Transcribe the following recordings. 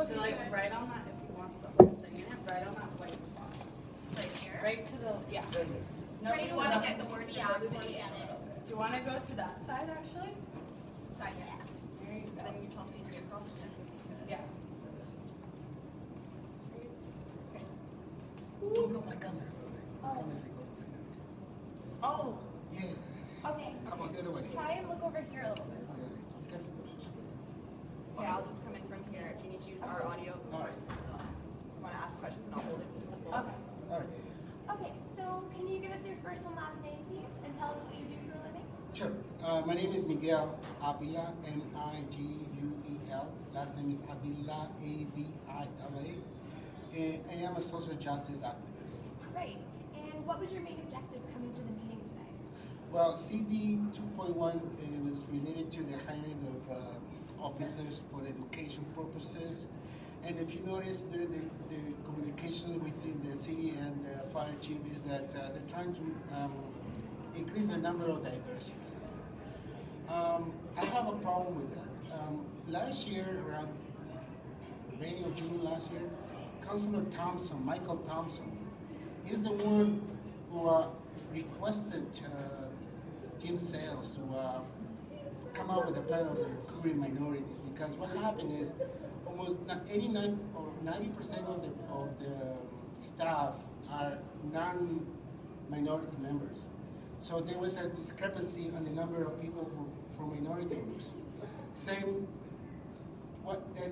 So like right on that, if he wants the whole thing in it, right on that white spot. Right here? Right to the, yeah. No, Right, you want to get the word city in it. Do you want to go to that side actually? Side, yeah. There you go. Then you tell me to get across the fence. Yeah. So this. Don't block my camera. Oh. Yeah. Okay. How about the other way? Try and look over here a little bit. Careful. Yeah, I'll just come in from here if you need to use our audio. All right. You want to ask questions and I'll hold it. Okay. All right. Okay, so can you give us your first and last name, please, and tell us what you do for a living? Sure. My name is Miguel Avila, M-I-G-U-E-L. Last name is Avila, A-V-I-L-A. And I am a social justice activist. Right. And what was your main objective coming to the meeting today? Well, CD 2.1 was related to the hiring of officers for education purposes. And if you notice during the communication within the city and the fire chief is that they're trying to increase the number of diversity. I have a problem with that. Last year, around May or June last year, Councilor Thompson, Michael Thompson, is the one who requested Team Sales to come up with a plan of recruiting minorities, because what happened is almost 89 or 90% of the staff are non-minority members. So there was a discrepancy on the number of people from minority groups. Same, what the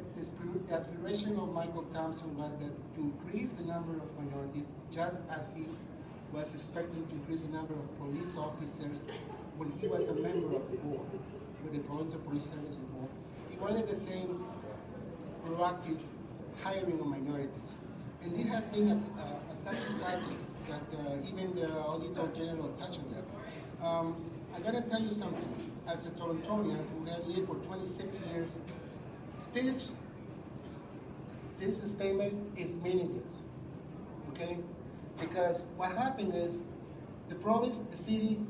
aspiration of Michael Thompson was that to increase the number of minorities, just as he was expecting to increase the number of police officers when he was a member of the board, with the Toronto Police Service Board. He wanted the same proactive hiring of minorities. And this has been a touchy subject that even the Auditor General touched on that. I gotta tell you something. As a Torontonian who had lived for 26 years, this statement is meaningless, okay? Because what happened is the province, the city,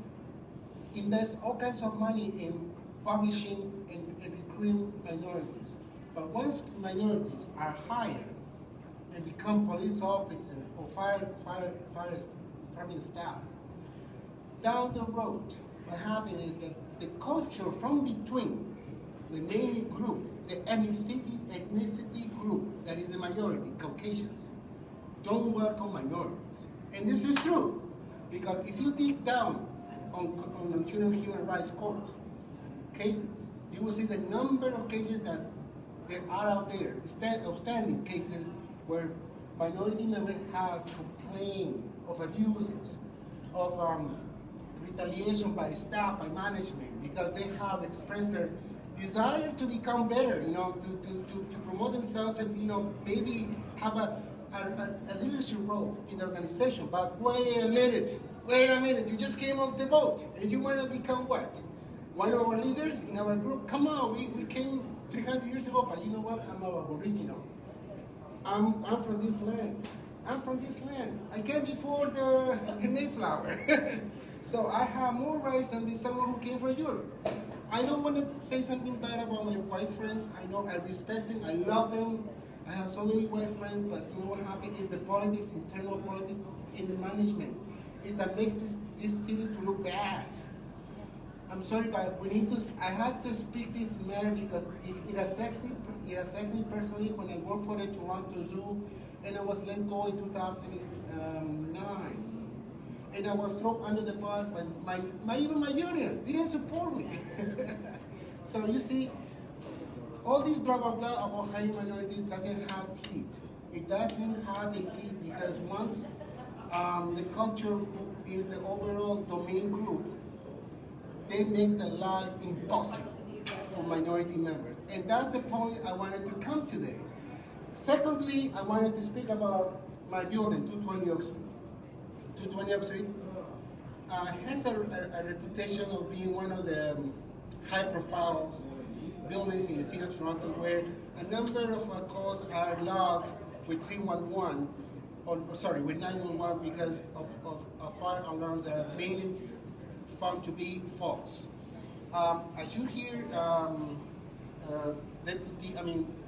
invests all kinds of money in publishing and recruiting minorities. But once minorities are hired and become police officers or fire department staff, down the road, what happens is that the culture from between the main group, the ethnicity group that is the majority, Caucasians, don't welcome minorities. And this is true, because if you dig down on Ontario Human Rights Court cases, you will see the number of cases that there are out there, outstanding cases where minority members have complained of abuses, of retaliation by staff, by management, because they have expressed their desire to become better, you know, to promote themselves and, you know, maybe have a leadership role in the organization. But wait a minute, you just came off the boat and you want to become what? One of our leaders in our group? Come on, we came 300 years ago, but you know what? I'm an Aboriginal. I'm from this land. I'm from this land. I came before the Mayflower. So I have more rights than someone who came from Europe. I don't want to say something bad about my white friends. I know I respect them, I love them. I have so many white friends, but you know what happened is the politics, internal politics in the management, is that makes this city to look bad. I'm sorry, but we need to. I had to speak this matter because it affects me. It affects me personally when I worked for the Toronto Zoo, and I was let go in 2009. And I was thrown under the bus, but even my union didn't support me. So you see, all this blah blah blah about hiring minorities doesn't have teeth. It doesn't have the teeth because once the culture is the overall domain group, they make the life impossible for minority members. And that's the point I wanted to come today. Secondly, I wanted to speak about my building, 220 Oak Street. 220 Oak Street has a reputation of being one of the high-profile buildings in the city of Toronto where a number of calls are logged with 311, with 911 because of fire alarms that are mainly found to be false. As you hear,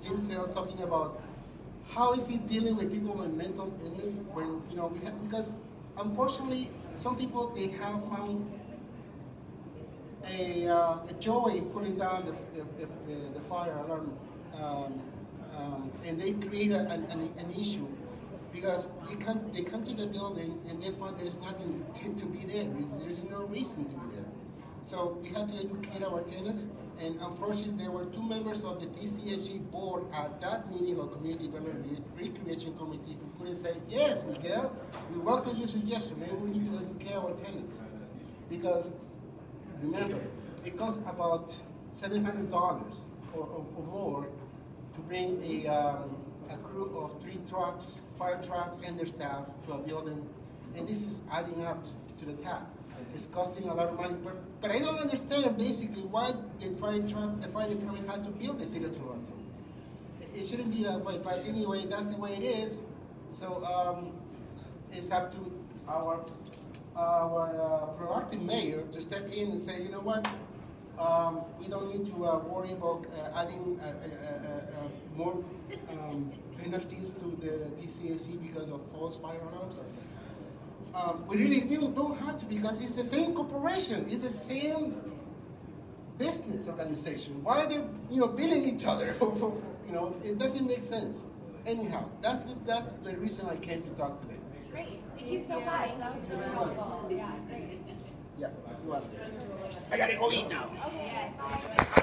Jim Sales talking about how is he dealing with people with mental illness when, you know, because unfortunately, some people, they have found a joy in putting down the fire alarm, and they create an issue because they come to the building and they find there's nothing to be there. There's no reason to be there. So we had to educate our tenants, and unfortunately there were two members of the TCSG board at that meeting of Community Development Recreation Committee who couldn't say, yes, Miguel, we welcome your suggestion. Maybe we need to educate our tenants. Because remember, it costs about $700 or more to bring a crew of 3 trucks, fire trucks, and their staff to a building, and this is adding up to the tab. It's costing a lot of money, but I don't understand basically why the fire department had to build the city of Toronto. It shouldn't be that way, but anyway, that's the way it is. So it's up to our proactive mayor to step in and say, you know what, we don't need to worry about adding more penalties to the TCAC because of false fire alarms. We really don't have to, because it's the same corporation, it's the same business organization. Why are they, you know, billing each other? You know, it doesn't make sense. Anyhow, that's the reason I came to talk today. Great. Thank you so much. That was really helpful. Yeah, great. Yeah, you're welcome. I gotta go eat now. Okay, bye.